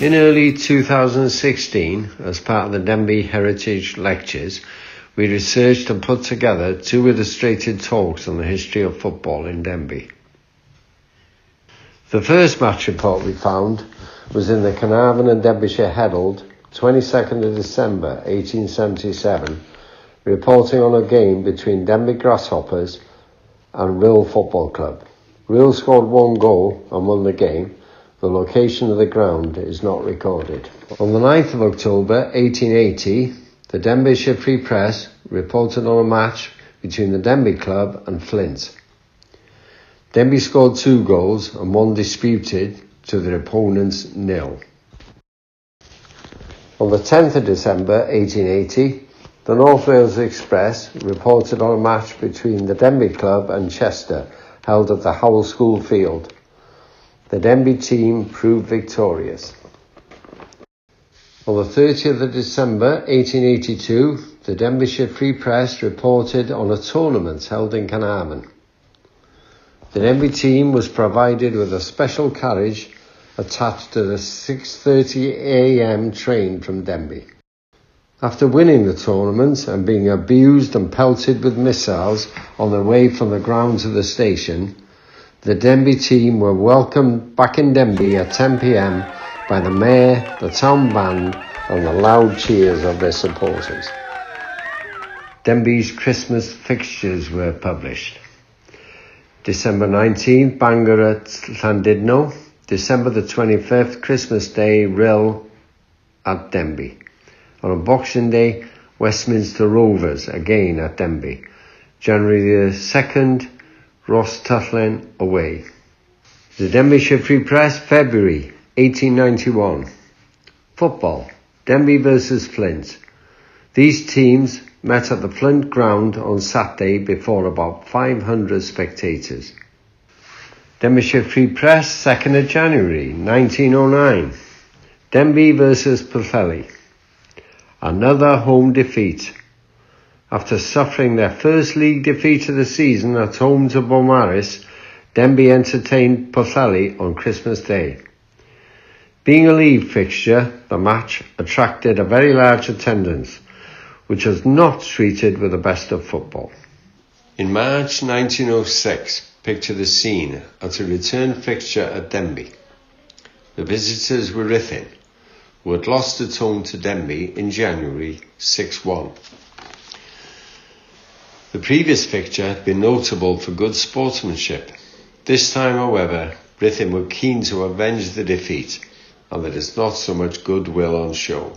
In early 2016, as part of the Denbigh Heritage Lectures, we researched and put together 2 illustrated talks on the history of football in Denbigh. The first match report we found was in the Carnarvon and Derbyshire Herald, 22nd of December 1877, reporting on a game between Denbigh Grasshoppers and Rhyl Football Club. Rhyl scored 1 goal and won the game. The location of the ground is not recorded. On the 9th of October 1880, the Denbighshire Free Press reported on a match between the Denbigh Club and Flint. Denbigh scored 2 goals and 1 disputed to their opponents 0. On the 10th of December 1880, the North Wales Express reported on a match between the Denbigh Club and Chester held at the Howell School Field. The Denbigh team proved victorious. On the 30th of December 1882, the Denbighshire Free Press reported on a tournament held in Carnarvon. The Denbigh team was provided with a special carriage attached to the 6:30 a.m. train from Denbigh. After winning the tournament and being abused and pelted with missiles on their way from the ground to the station, the Denbigh team were welcomed back in Denbigh at 10 p.m. by the mayor, the town band and the loud cheers of their supporters. Denbigh's Christmas fixtures were published. December 19th, Bangor at Llandudno. December the 25th, Christmas Day, Rhyl at Denbigh. On Boxing Day, Westminster Rovers, again at Denbigh. January the 2nd, Rhostyllen away. The Denbighshire Free Press, February 1891. Football, Denbigh versus Flint. These teams met at the Flint ground on Saturday before about 500 spectators. Denbighshire Free Press, 2nd of January 1909. Denbigh versus Pwllheli. Another home defeat. After suffering their first league defeat of the season at home to Beaumaris, Denbigh entertained Pwllheli on Christmas Day. Being a league fixture, the match attracted a very large attendance, which was not treated with the best of football. In March 1906, picture the scene at a return fixture at Denbigh. The visitors were Rhythin, who had lost at home to Denbigh in January 6-1. The previous fixture had been notable for good sportsmanship. This time, however, Rhythin were keen to avenge the defeat, and there is not so much goodwill on show.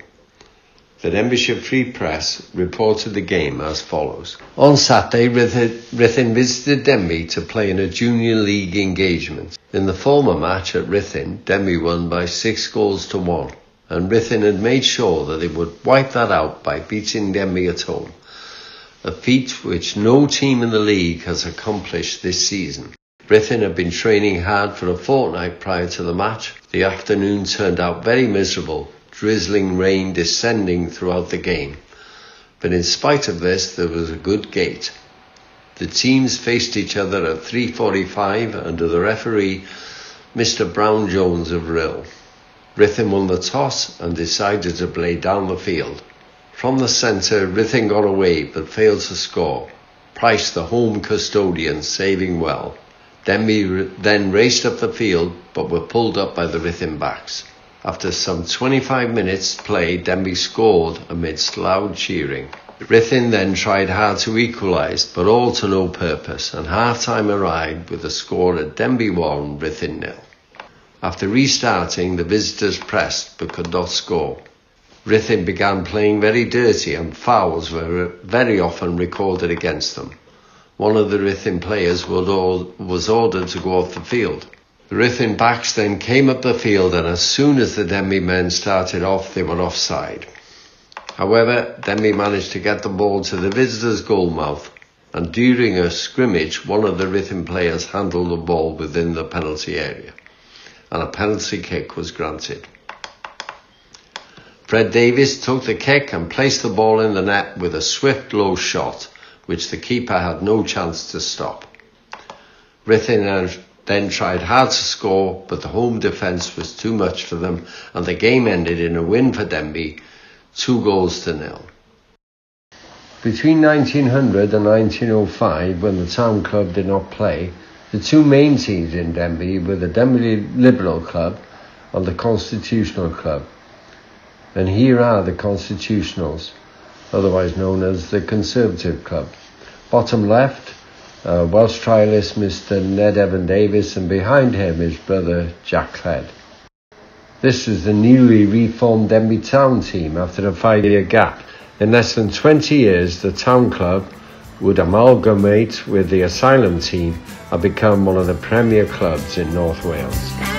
The Denbighshire Free Press reported the game as follows. On Saturday, Rhythin visited Denbigh to play in a junior league engagement. In the former match at Rhythin, Denbigh won by 6-1, and Rhythin had made sure that they would wipe that out by beating Denbigh at home, a feat which no team in the league has accomplished this season. Rhythin had been training hard for a fortnight prior to the match. The afternoon turned out very miserable, drizzling rain descending throughout the game. But in spite of this, there was a good gate. The teams faced each other at 3:45 under the referee, Mr. Brown-Jones of Rhyl. Rhythin won the toss and decided to play down the field. From the centre, Rhythin got away but failed to score. Price, the home custodian, saving well. Denbigh then raced up the field but were pulled up by the Rhythin backs. After some 25 minutes play, Denbigh scored amidst loud cheering. Rhythin then tried hard to equalise, but all to no purpose, and half-time arrived with a score at Denbigh 1, Rhythin 0. After restarting, the visitors pressed but could not score. Rhythin began playing very dirty and fouls were very often recorded against them. One of the Rhythin players was ordered to go off the field. The Rhythin backs then came up the field, and as soon as the Denbigh men started off, they were offside. However, Denbigh managed to get the ball to the visitors' goal mouth, and during a scrimmage, one of the Rhythin players handled the ball within the penalty area, and a penalty kick was granted. Fred Davis took the kick and placed the ball in the net with a swift low shot, which the keeper had no chance to stop. Rhythin then tried hard to score, but the home defence was too much for them, and the game ended in a win for Denbigh, 2-0. Between 1900 and 1905, when the town club did not play, the two main teams in Denbigh were the Denbigh Liberal Club and the Constitutional Club. And here are the Constitutionals, otherwise known as the Conservative Club. Bottom left, Welsh trialist Mr. Ned Evan Davis, and behind him his brother Jack Clwyd. This was the newly reformed Denbigh Town team after a 5-year gap. In less than 20 years, the town club would amalgamate with the asylum team and become one of the premier clubs in North Wales.